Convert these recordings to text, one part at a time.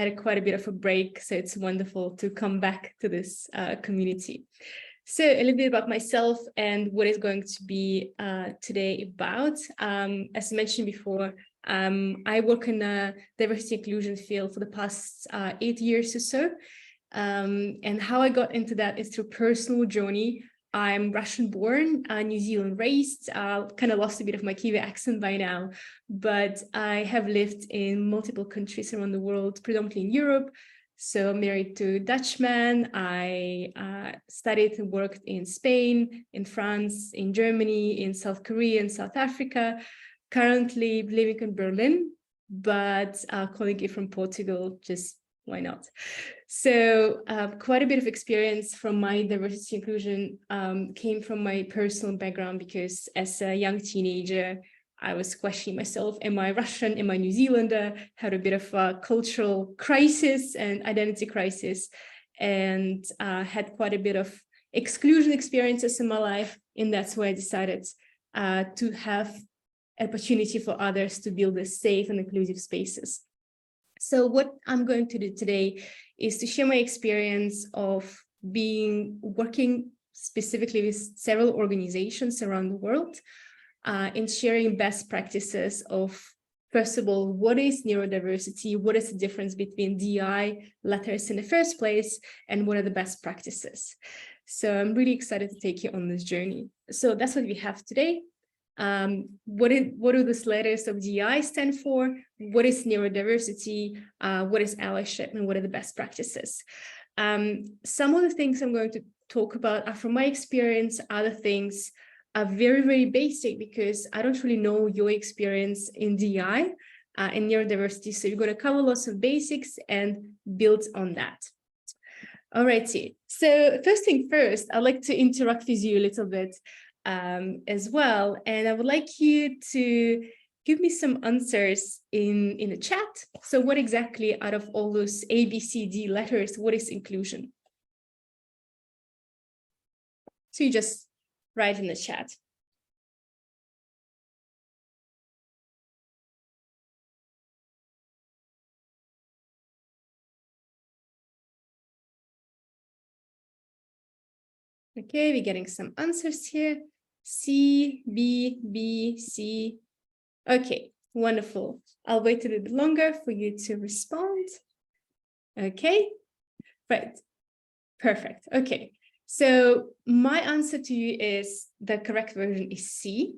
had quite a bit of a break, so it's wonderful to come back to this community. So a little bit about myself and what is going to be today about. As I mentioned before, I work in the diversity inclusion field for the past 8 years or so. And how I got into that is through personal journey. I'm Russian born, New Zealand raised, kind of lost a bit of my Kiwi accent by now, but I have lived in multiple countries around the world, predominantly in Europe. So I'm married to a Dutchman. I studied and worked in Spain, in France, in Germany, in South Korea, and South Africa. Currently living in Berlin, but calling it from Portugal, just why not? So quite a bit of experience from my diversity inclusion came from my personal background, because as a young teenager, I was questioning myself, am I Russian, am I New Zealander? Had a bit of a cultural crisis and identity crisis, and had quite a bit of exclusion experiences in my life. And that's why I decided to have opportunity for others to build a safe and inclusive spaces. So what I'm going to do today is to share my experience of working specifically with several organizations around the world, and sharing best practices of, first of all, what is neurodiversity, what is the difference between DI letters in the first place, and what are the best practices. So I'm really excited to take you on this journey. So that's what we have today. What do these letters of DI stand for? What is neurodiversity? What is allyship? And what are the best practices? Some of the things I'm going to talk about are from my experience. Other things are very, very basic, because I don't really know your experience in DI and neurodiversity. So you're going to cover lots of basics and build on that. All righty. So first thing first, I'd like to interact with you a little bit as well. And I would like you to give me some answers in the chat. So what exactly out of all those A, B, C, D letters, what is inclusion? So you just write in the chat. Okay, we're getting some answers here. C, B, B, C. Okay, wonderful. I'll wait a little bit longer for you to respond. Okay, right, perfect. Okay, so my answer to you is the correct version is C.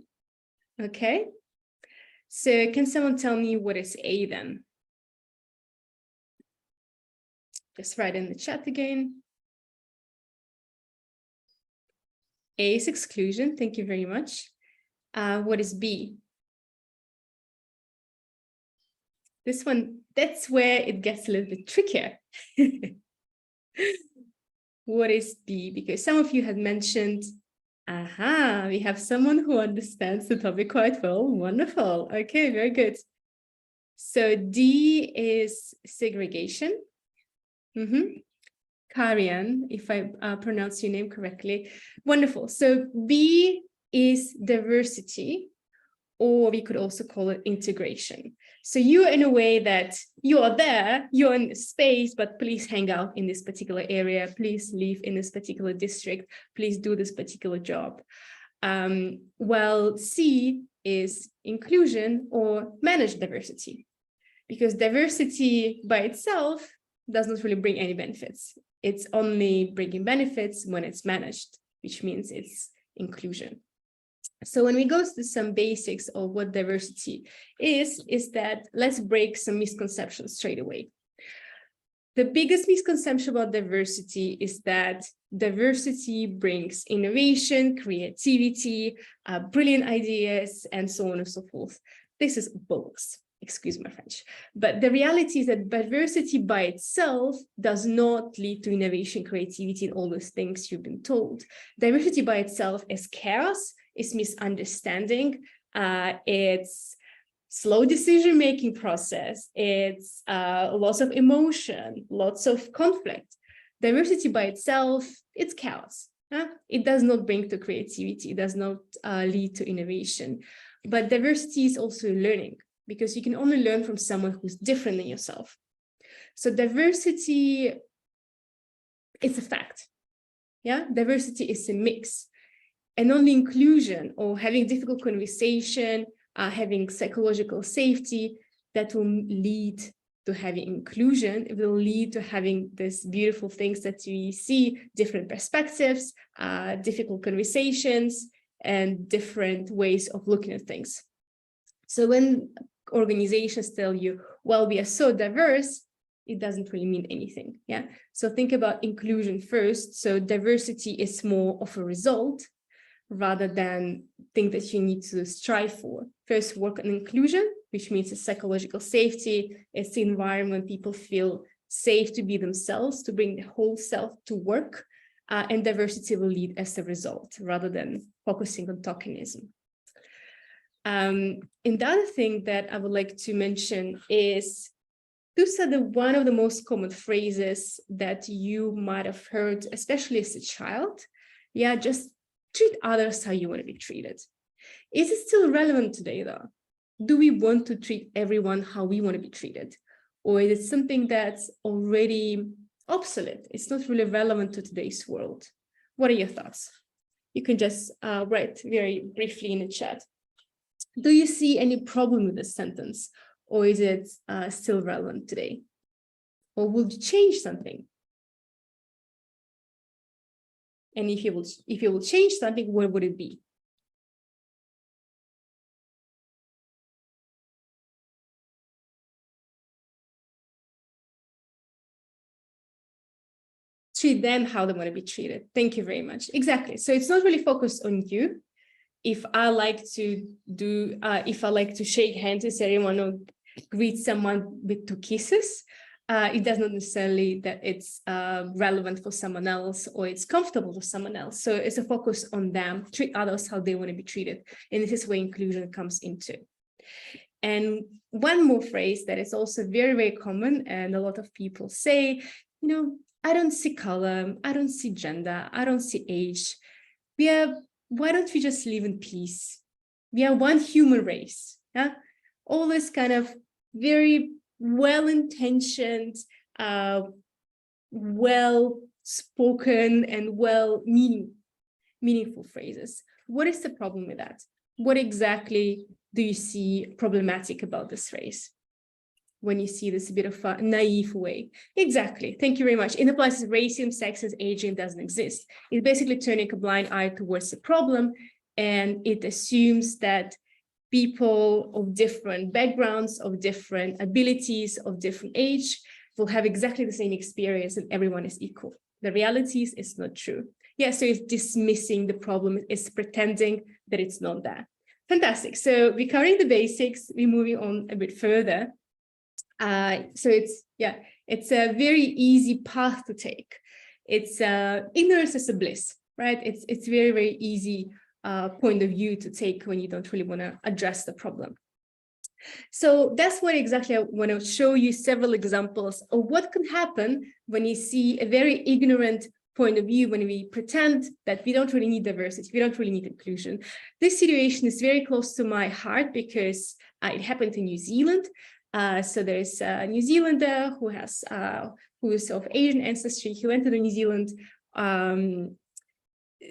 Okay, so can someone tell me what is A then? Just write in the chat again. A is exclusion. Thank you very much. What is B? This one, that's where it gets a little bit trickier. What is B? Because some of you had mentioned, we have someone who understands the topic quite well. Wonderful. Okay, very good. So D is segregation. Karian, if I pronounce your name correctly. Wonderful. So B is diversity, or we could also call it integration. So you're in a way that you are there, you're in space, but please hang out in this particular area. Please live in this particular district. Please do this particular job. While C is inclusion or managed diversity, because diversity by itself does not really bring any benefits. It's only bringing benefits when it's managed, which means it's inclusion. So when we go to some basics of what diversity is that let's break some misconceptions straight away. The biggest misconception about diversity is that diversity brings innovation, creativity, brilliant ideas, and so on and so forth. This is bogus. Excuse my French, but the reality is that diversity by itself does not lead to innovation, creativity, and all those things you've been told. Diversity by itself is chaos, it's misunderstanding, it's slow decision-making process, it's lots of emotion, lots of conflict. Diversity by itself, it's chaos. It does not bring to creativity, it does not lead to innovation. But diversity is also learning, because you can only learn from someone who's different than yourself. So diversity is a fact. Yeah, diversity is a mix. And only inclusion or having difficult conversation, having psychological safety, that will lead to having inclusion. It will lead to having these beautiful things that we see, different perspectives, difficult conversations, and different ways of looking at things. So when organizations tell you, well, we are so diverse, it doesn't really mean anything. Yeah. So think about inclusion first. So diversity is more of a result rather than think that you need to strive for. First, work on inclusion, which means it's psychological safety. It's the environment people feel safe to be themselves, to bring the whole self to work, and diversity will lead as a result, rather than focusing on tokenism. And the other thing that I would like to mention is, those are one of the most common phrases that you might have heard, especially as a child. Yeah, just treat others how you want to be treated. Is it still relevant today, though? Do we want to treat everyone how we want to be treated? Or is it something that's already obsolete? It's not really relevant to today's world. What are your thoughts? You can just write very briefly in the chat. Do you see any problem with this sentence? Or is it still relevant today? Or would you change something? And if you will change something, what would it be? Treat them how they want to be treated. Thank you very much. Exactly. So it's not really focused on you. If I like to shake hands with everyone or greet someone with 2 kisses, it does not necessarily that it's relevant for someone else or it's comfortable for someone else. So it's a focus on them, treat others how they want to be treated. And this is where inclusion comes into. And one more phrase that is also very, very common, and a lot of people say, you know, I don't see color, I don't see gender, I don't see age. Why don't we just live in peace? We are one human race. Yeah, all this kind of very well-intentioned, well-spoken, and meaningful phrases. What is the problem with that? What exactly do you see problematic about this phrase? When you see this a bit of a naive way. Exactly. Thank you very much. In the places racism, sexism, aging doesn't exist. It's basically turning a blind eye towards the problem, and it assumes that people of different backgrounds, of different abilities, of different age will have exactly the same experience and everyone is equal. The reality is it's not true. Yeah, so it's dismissing the problem, it's pretending that it's not there. Fantastic. So we're covering the basics, we're moving on a bit further. So it's a very easy path to take. It's ignorance is a bliss, right? It's very, very easy point of view to take when you don't really want to address the problem. So that's what exactly I want to show you several examples of what can happen when you see a very ignorant point of view, when we pretend that we don't really need diversity, we don't really need inclusion. This situation is very close to my heart because it happened in New Zealand. So there's a New Zealander who is of Asian ancestry. He went to the New Zealand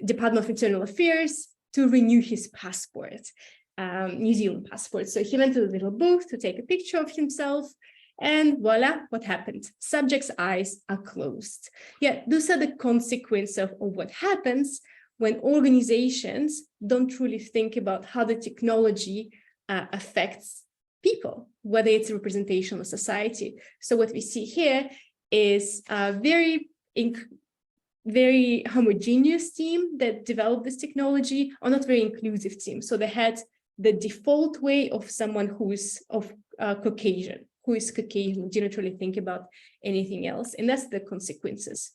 Department of Internal Affairs to renew his passport, New Zealand passport. So he went to the little booth to take a picture of himself, and voila, what happened? Subject's eyes are closed. Yeah, those are the consequences of what happens when organizations don't truly think about how the technology affects people, whether it's a representation of society. So what we see here is a very homogeneous team that developed this technology, or not very inclusive team. So they had the default way of someone who is Caucasian, didn't really think about anything else. And that's the consequences.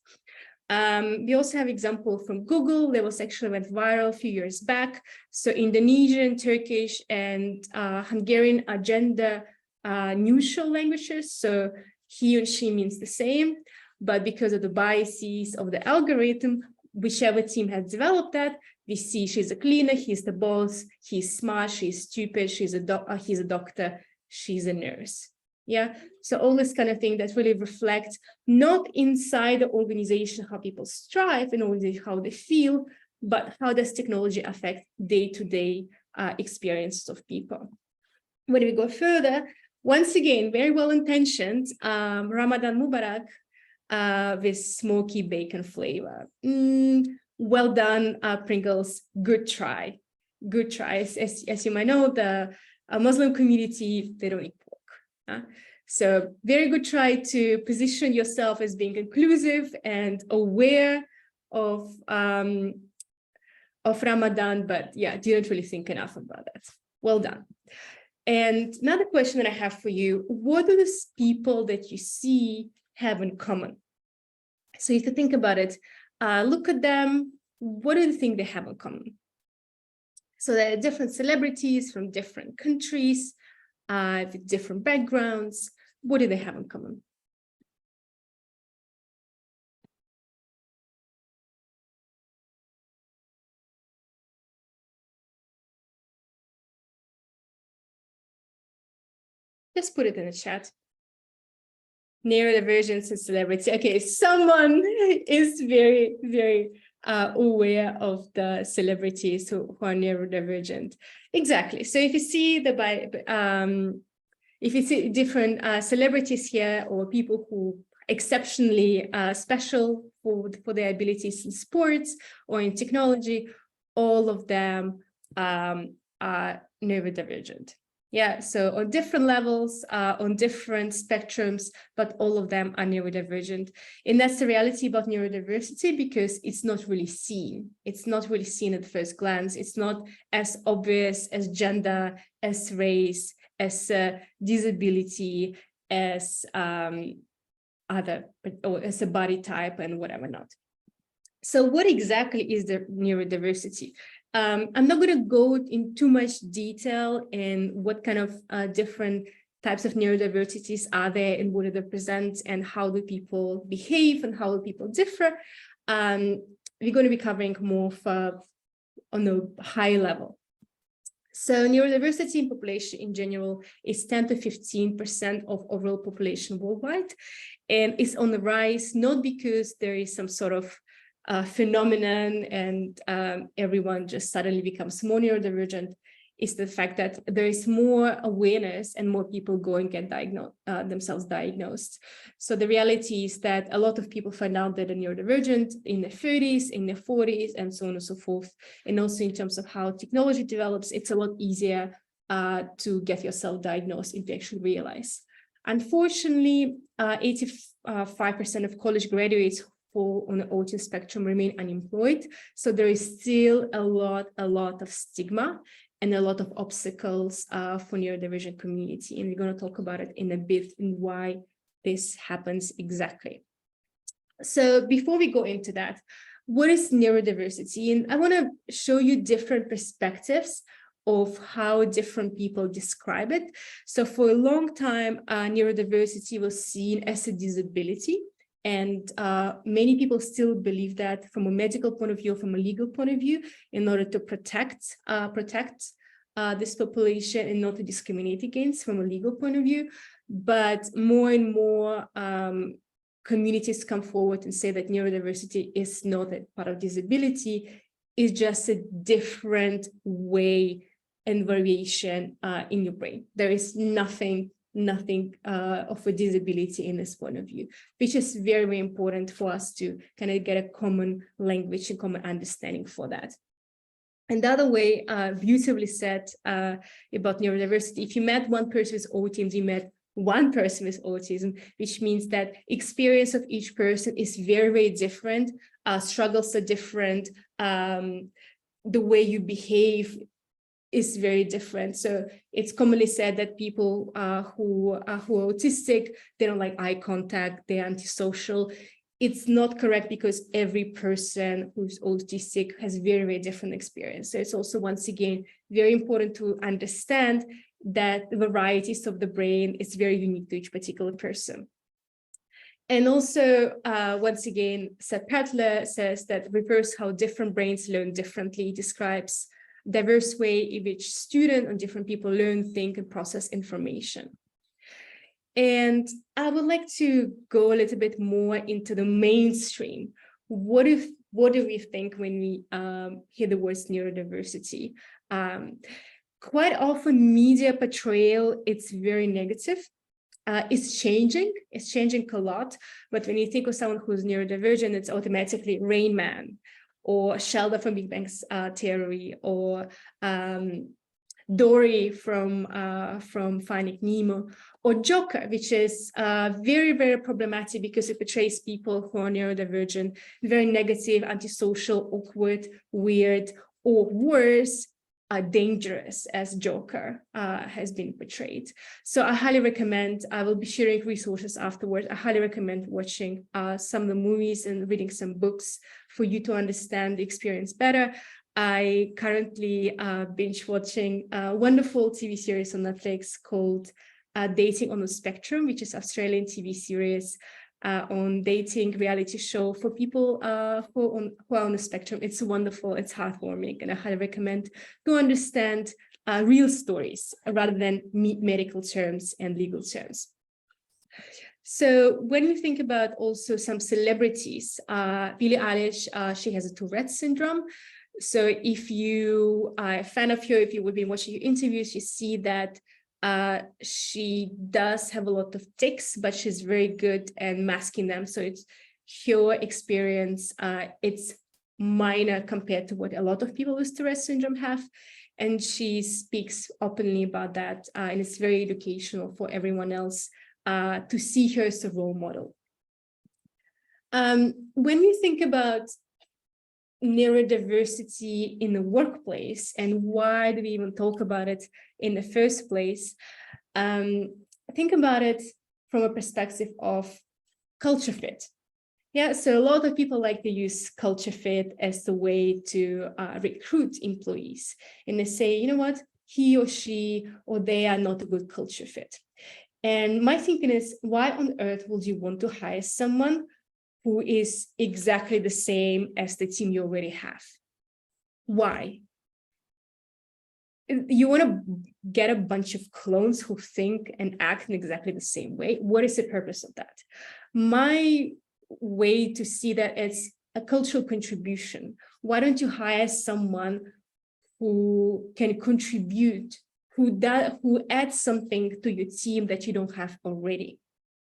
We also have example from Google. There was actually went viral a few years back. So Indonesian, Turkish, and Hungarian are gender neutral languages. So he or she means the same, but because of the biases of the algorithm, whichever team has developed that, we see she's a cleaner, he's the boss, he's smart, she's stupid, he's a doctor, she's a nurse. Yeah, so all this kind of thing that really reflects not inside the organization how people strive and how they feel, but how does technology affect day-to-day experiences of people. When we go further, once again, very well-intentioned, Ramadan Mubarak with smoky bacon flavor. Well done, Pringles, good try. Good try. As you might know, the Muslim community, they don't eat pork. So very good try to position yourself as being inclusive and aware of Ramadan, but yeah, didn't really think enough about that. Well done. And another question that I have for you, what do these people that you see have in common? So if you think about it, look at them, what do you think they have in common? So there are different celebrities from different countries, with different backgrounds. What do they have in common? Just put it in the chat. Neurodivergence and celebrity. Okay, someone is very, very aware of the celebrities who are neurodivergent. Exactly. So if you see if you see different celebrities here or people who exceptionally special for their abilities in sports or in technology, all of them are neurodivergent. Yeah, so on different levels, on different spectrums, but all of them are neurodivergent. And that's the reality about neurodiversity because it's not really seen. It's not really seen at first glance. It's not as obvious as gender, as race, as disability, as or as a body type and whatever not. So what exactly is the neurodiversity? I'm not going to go in too much detail in what kind of different types of neurodiversities are there and what do they present and how do people behave and how do people differ. We're going to be covering more on a high level. So neurodiversity in population in general is 10 to 15% of overall population worldwide. And it's on the rise, not because there is some sort of phenomenon and everyone just suddenly becomes more neurodivergent. Is the fact that there is more awareness and more people go and get themselves diagnosed. So the reality is that a lot of people find out that they're neurodivergent in their 30s, in their 40s, and so on and so forth. And also in terms of how technology develops, it's a lot easier to get yourself diagnosed if you actually realize. Unfortunately, 85% of college graduates on the autism spectrum remain unemployed. So there is still a lot of stigma and a lot of obstacles for neurodivergent community. And we're going to talk about it in a bit and why this happens exactly. So before we go into that, what is neurodiversity? And I want to show you different perspectives of how different people describe it. So for a long time, neurodiversity was seen as a disability. And many people still believe that from a medical point of view, from a legal point of view, in order to protect this population and not to discriminate against from a legal point of view. But more and more communities come forward and say that neurodiversity is not a part of disability, it's just a different way and variation in your brain. There is nothing of a disability in this point of view, which is very, very important for us to kind of get a common language and common understanding for that. And the other way, beautifully said about neurodiversity, if you met one person with autism, you met one person with autism, which means that experience of each person is very, very different. Struggles are different. The way you behave is very different. So it's commonly said that people who are autistic, they don't like eye contact, they're antisocial. It's not correct because every person who's autistic has very, very different experience. So it's also, once again, very important to understand that the varieties of the brain is very unique to each particular person. And also, once again, Sepp Hertler says that reverse how different brains learn differently describes diverse way in which students and different people learn, think, and process information. And I would like to go a little bit more into the mainstream. What do we think when we hear the words neurodiversity? Quite often media portrayal, it's very negative. It's changing a lot. But when you think of someone who's neurodivergent, it's automatically Rain Man, or Sheldon from Big Bang Theory, or Dory from Finding Nemo, or Joker, which is very, very problematic because it portrays people who are neurodivergent, very negative, antisocial, awkward, weird, or worse, dangerous, as Joker has been portrayed. So I highly recommend, I will be sharing resources afterwards. I highly recommend watching some of the movies and reading some books for you to understand the experience better. I currently binge watching a wonderful TV series on Netflix called Dating on the Spectrum, which is an Australian TV series on dating reality show for people who are on the spectrum. It's wonderful, it's heartwarming, and I highly recommend to understand real stories rather than medical terms and legal terms. So when you think about also some celebrities, Billie Eilish, she has a Tourette syndrome. So if you are a fan of her, if you would be watching her interviews, you see that she does have a lot of tics, but she's very good at masking them. So it's her experience, it's minor compared to what a lot of people with Tourette syndrome have. And she speaks openly about that. And it's very educational for everyone else to see her as a role model. When you think about neurodiversity in the workplace and why do we even talk about it in the first place, think about it from a perspective of culture fit. Yeah, so a lot of people like to use culture fit as the way to recruit employees, and they say, you know what, he or she or they are not a good culture fit. And my thinking is, why on earth would you want to hire someone who is exactly the same as the team you already have? Why? You want to get a bunch of clones who think and act in exactly the same way? What is the purpose of that? My way to see that is a cultural contribution. Why don't you hire someone who can contribute, who adds something to your team that you don't have already?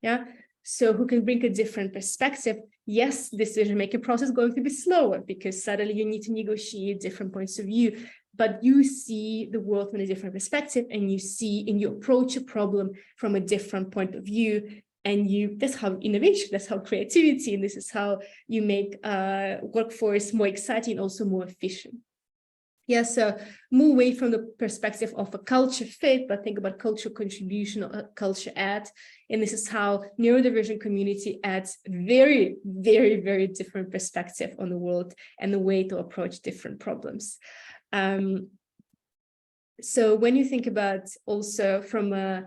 Yeah. So who can bring a different perspective? Yes, decision-making process is going to be slower because suddenly you need to negotiate different points of view, but you see the world from a different perspective, and you approach a problem from a different point of view. And that's how innovation, that's how creativity, and this is how you make workforce more exciting, also more efficient. Yeah, so move away from the perspective of a culture fit, but think about cultural contribution or culture add. And this is how neurodivergent community adds very, very, very different perspective on the world and the way to approach different problems. So when you think about also from a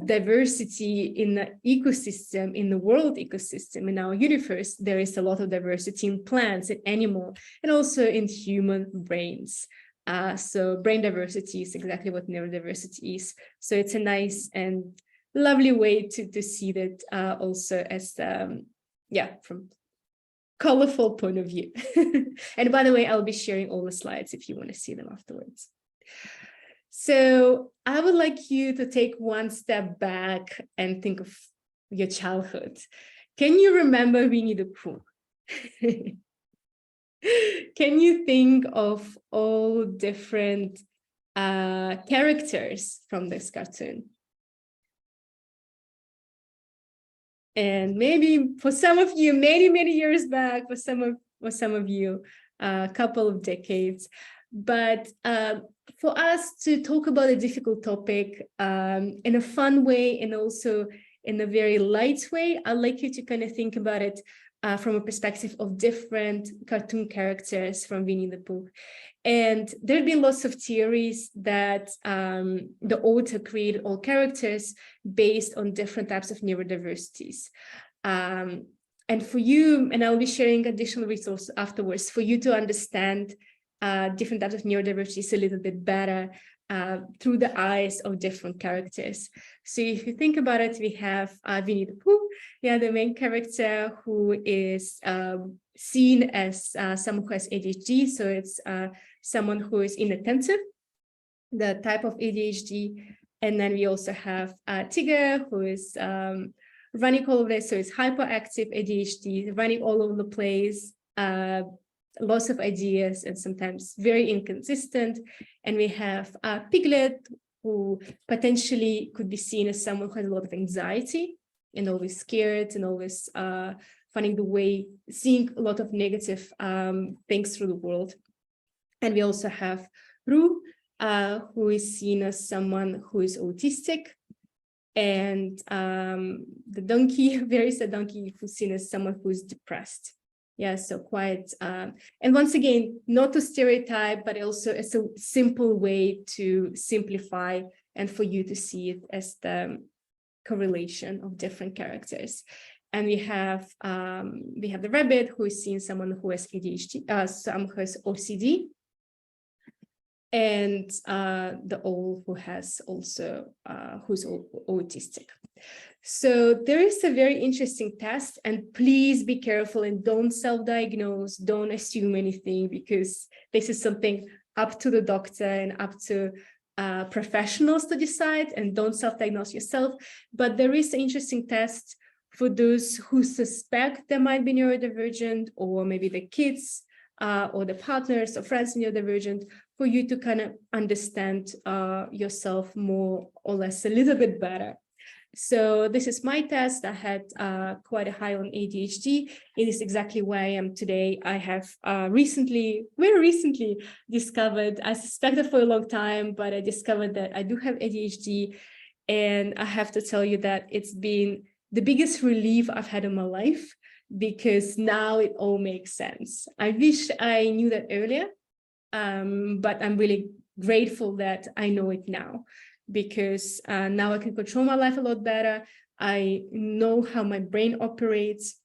diversity in the ecosystem, in the world ecosystem, in our universe, there is a lot of diversity in plants and animals, and also in human brains. So brain diversity is exactly what neurodiversity is. So it's a nice and lovely way to see that also as, from colorful point of view. And by the way, I'll be sharing all the slides if you want to see them afterwards. So I would like you to take one step back and think of your childhood. Can you remember Winnie the Pooh? Can you think of all different characters from this cartoon? And maybe for some of you, many, many years back, for some of you, a couple of decades. But for us to talk about a difficult topic in a fun way and also in a very light way, I'd like you to kind of think about it from a perspective of different cartoon characters from Winnie the Pooh. And there have been lots of theories that the author created all characters based on different types of neurodiversities. And for you, and I'll be sharing additional resources afterwards, for you to understand different types of neurodiversities a little bit better, through the eyes of different characters. So if you think about it, we have Winnie the Pooh, the main character, who is seen as someone who has ADHD. So it's someone who is inattentive, the type of ADHD. And then we also have Tigger, who is running all over this. So it's hyperactive ADHD, running all over the place, lots of ideas, and sometimes very inconsistent. And we have Piglet, who potentially could be seen as someone who has a lot of anxiety and always scared and always finding the way, seeing a lot of negative things through the world. And we also have Rue, who is seen as someone who is autistic. And the donkey, very sad donkey, who's seen as someone who is depressed. Yeah, so quite, and once again, not to stereotype, but also as a simple way to simplify and for you to see it as the correlation of different characters. And we have the rabbit, who is seen someone who has ADHD, someone who has OCD, and the owl, who has also who's autistic. So there is a very interesting test, and please be careful and don't self-diagnose, don't assume anything, because this is something up to the doctor and up to professionals to decide, and don't self-diagnose yourself. But there is an interesting test for those who suspect they might be neurodivergent, or maybe the kids or the partners or friends neurodivergent, for you to kind of understand yourself more or less a little bit better. So this is my test. I had quite a high on ADHD. It is exactly where I am today. I have very recently discovered, I suspected for a long time, but I discovered that I do have ADHD. And I have to tell you that it's been the biggest relief I've had in my life, because now it all makes sense. I wish I knew that earlier, but I'm really grateful that I know it now, because now I can control my life a lot better. I know how my brain operates,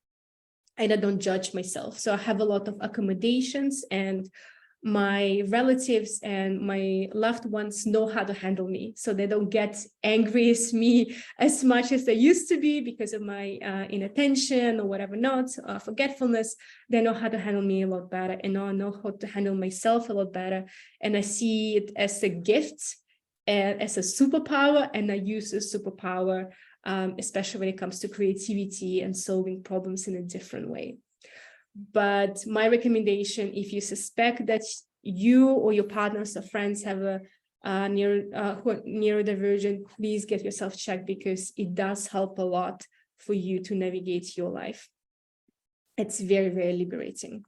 and I don't judge myself. So I have a lot of accommodations, and my relatives and my loved ones know how to handle me. So they don't get angry at me as much as they used to be because of my inattention or whatever not, forgetfulness. They know how to handle me a lot better, and now I know how to handle myself a lot better. And I see it as a gift and as a superpower, and I use the superpower, especially when it comes to creativity and solving problems in a different way. But my recommendation, if you suspect that you or your partners or friends have a neurodivergent, please get yourself checked, because it does help a lot for you to navigate your life. It's very, very liberating.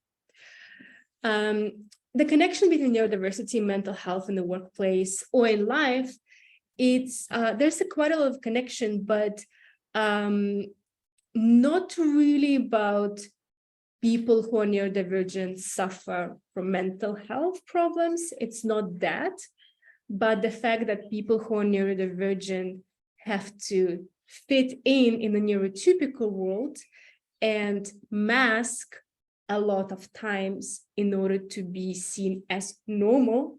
The connection between neurodiversity, mental health in the workplace or in life, there's quite a lot of connection, but not really about people who are neurodivergent suffer from mental health problems. It's not that, but the fact that people who are neurodivergent have to fit in the neurotypical world and mask a lot of times in order to be seen as normal.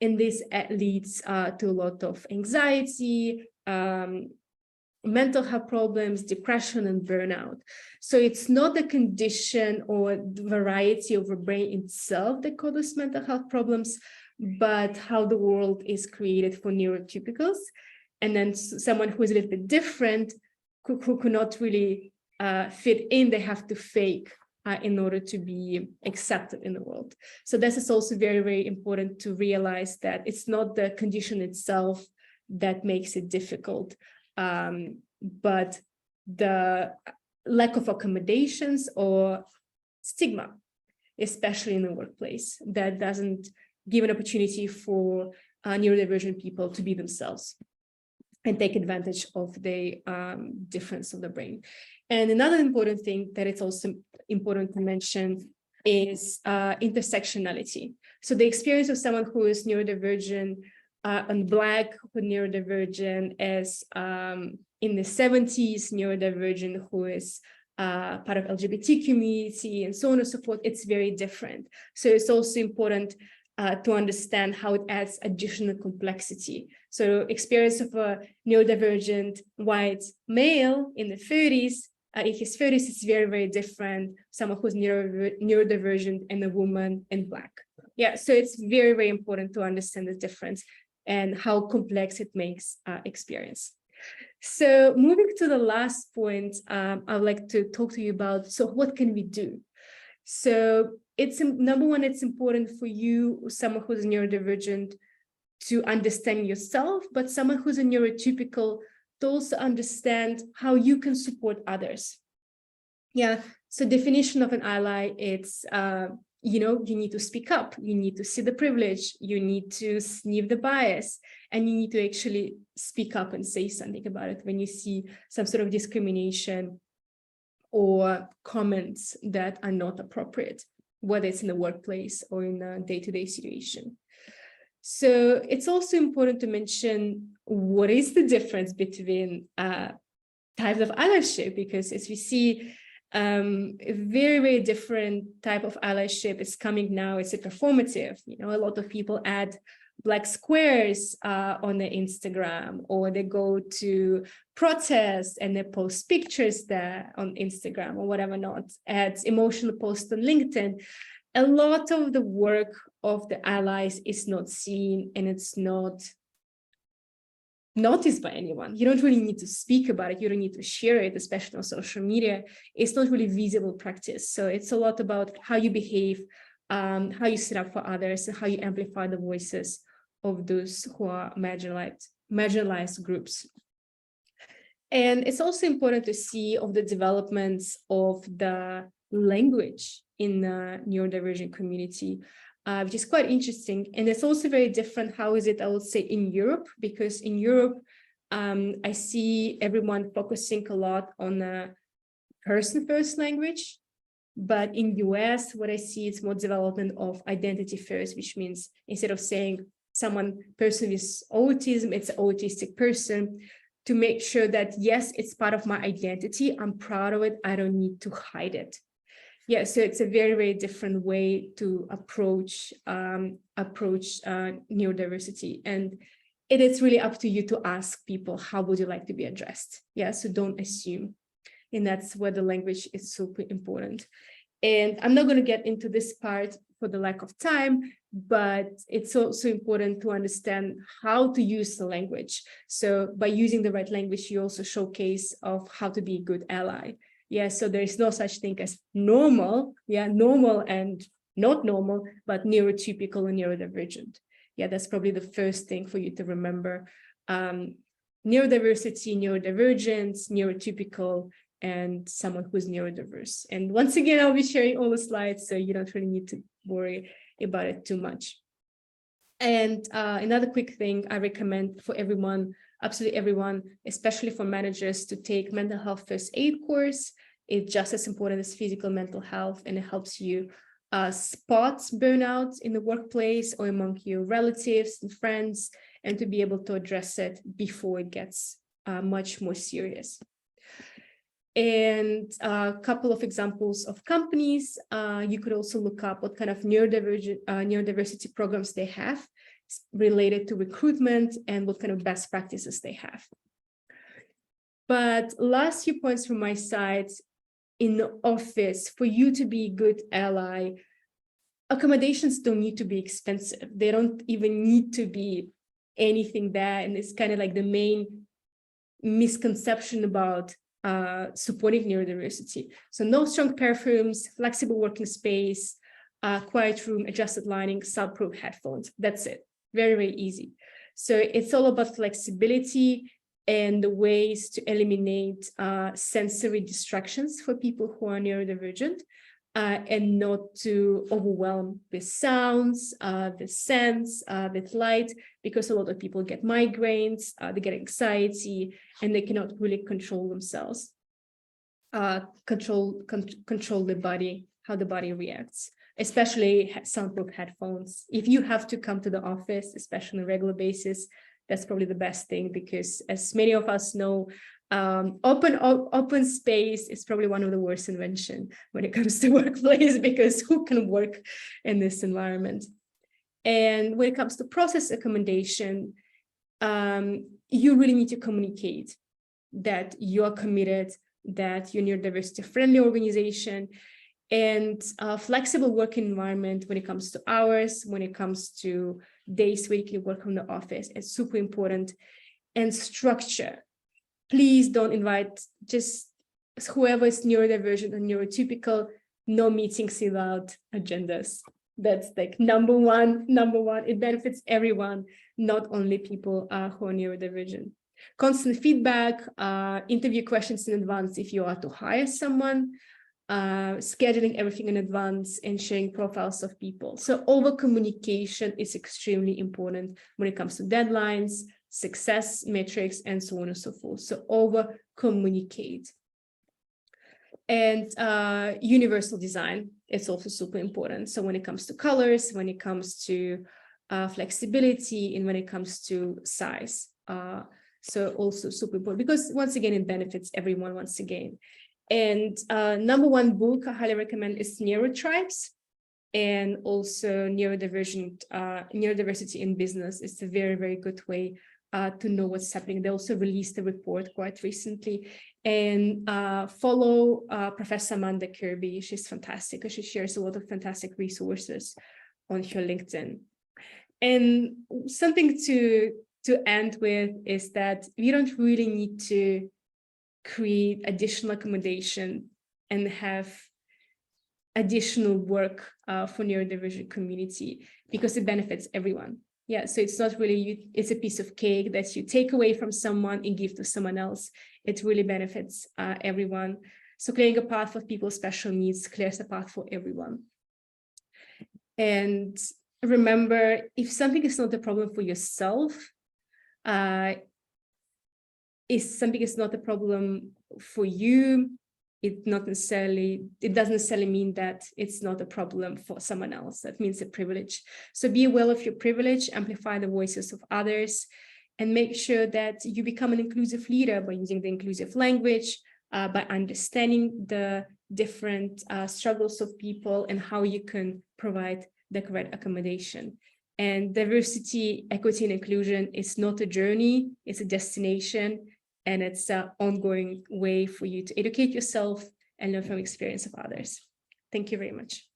And this leads to a lot of anxiety, mental health problems, depression, and burnout. So it's not the condition or the variety of the brain itself that causes mental health problems, but how the world is created for neurotypicals. And then someone who is a little bit different, who cannot really fit in, they have to fake in order to be accepted in the world. So this is also very, very important to realize that it's not the condition itself that makes it difficult, but the lack of accommodations or stigma, especially in the workplace, that doesn't give an opportunity for neurodivergent people to be themselves and take advantage of the difference of the brain. And another important thing that it's also important to mention is intersectionality. So the experience of someone who is neurodivergent and Black who neurodivergent, as in the 70s neurodivergent who is part of LGBT community and so on and so forth, it's very different. So it's also important to understand how it adds additional complexity. So experience of a neurodivergent white male in his 30s is very, very different. Someone who's neurodivergent and a woman in Black. Yeah, so it's very, very important to understand the difference and how complex it makes experience. So moving to the last point, I would like to talk to you about, so what can we do? So it's number one, it's important for you, someone who's neurodivergent, to understand yourself, but someone who's a neurotypical to also understand how you can support others. Yeah, so definition of an ally, it's, you need to speak up, you need to see the privilege, you need to sniff the bias, and you need to actually speak up and say something about it when you see some sort of discrimination or comments that are not appropriate, whether it's in the workplace or in a day-to-day situation. So it's also important to mention what is the difference between types of allyship, because as we see, a very, very different type of allyship is coming now. It's a performative. A lot of people add Black squares on their Instagram, or they go to protests and they post pictures there on Instagram or whatever not, add emotional posts on LinkedIn. A lot of the work of the allies is not seen, and it's not noticed by anyone. You don't really need to speak about it. You don't need to share it, especially on social media. It's not really visible practice. So it's a lot about how you behave, how you sit up for others, and how you amplify the voices of those who are marginalized groups. And it's also important to see of the developments of the language in the neurodivergent community, which is quite interesting. And it's also very different. How is it, I would say, in Europe? Because in Europe, I see everyone focusing a lot on the person-first language. But in US, what I see is more development of identity first, which means instead of saying person with autism, it's an autistic person, to make sure that, yes, it's part of my identity. I'm proud of it. I don't need to hide it. Yeah, so it's a very, very different way to approach neurodiversity. And it is really up to you to ask people, how would you like to be addressed? Yeah, so don't assume. And that's where the language is super important. And I'm not going to get into this part for the lack of time, but it's also important to understand how to use the language. So by using the right language, you also showcase of how to be a good ally. Yeah, so there is no such thing as normal, normal and not normal, but neurotypical and neurodivergent. Yeah, that's probably the first thing for you to remember. Neurodiversity, neurodivergence, neurotypical, and someone who's neurodiverse. And once again, I'll be sharing all the slides, so you don't really need to worry about it too much. And another quick thing I recommend for everyone, absolutely everyone, especially for managers, to take mental health first aid course. It's just as important as physical mental health, and it helps you spot burnout in the workplace or among your relatives and friends, and to be able to address it before it gets much more serious. And a couple of examples of companies, you could also look up what kind of neurodiversity programs they have related to recruitment and what kind of best practices they have. But last few points from my side, in the office, for you to be a good ally, accommodations don't need to be expensive. They don't even need to be anything there. And it's kind of like the main misconception about supporting neurodiversity. So no strong perfumes, flexible working space, quiet room, adjusted lighting, soundproof headphones. That's it. Very, very easy. So it's all about flexibility and the ways to eliminate sensory distractions for people who are neurodivergent, and not to overwhelm with sounds, with scents, with light, because a lot of people get migraines, they get anxiety, and they cannot really control themselves, control the body, how the body reacts, especially soundproof headphones. If you have to come to the office, especially on a regular basis, that's probably the best thing, because as many of us know, open space is probably one of the worst inventions when it comes to workplace, because who can work in this environment? And when it comes to process accommodation, you really need to communicate that you're committed, that you're a neurodiversity-friendly organization, and a flexible working environment when it comes to hours, when it comes to days where you can work from the office. It's super important. And structure. Please don't invite just whoever is neurodivergent or neurotypical, no meetings without agendas. That's like number one. It benefits everyone, not only people who are neurodivergent. Constant feedback, interview questions in advance if you are to hire someone, scheduling everything in advance, and sharing profiles of people. So over communication is extremely important when it comes to deadlines, success metrics, and so on and so forth. So over communicate. And universal design is also super important. So when it comes to colors, when it comes to flexibility, and when it comes to size. So also super important, because once again, it benefits everyone once again. And number one book I highly recommend is Neurotribes, and also Neurodiversity in Business. It's a very, very good way to know what's happening. They also released a report quite recently. And follow Professor Amanda Kirby. She's fantastic. She shares a lot of fantastic resources on her LinkedIn. And something to end with is that we don't really need to create additional accommodation and have additional work for neurodivergent community, because it benefits everyone. Yeah, so it's not really it's a piece of cake that you take away from someone and give to someone else. It really benefits everyone. So clearing a path for people with special needs clears a path for everyone. And remember, if something is not a problem for yourself, if something is not a problem for you, it doesn't necessarily mean that it's not a problem for someone else. That means a privilege. So be aware of your privilege, amplify the voices of others, and make sure that you become an inclusive leader by using the inclusive language, by understanding the different struggles of people and how you can provide the correct accommodation. And diversity, equity, and inclusion is not a journey, it's a destination. And it's an ongoing way for you to educate yourself and learn from the experience of others. Thank you very much.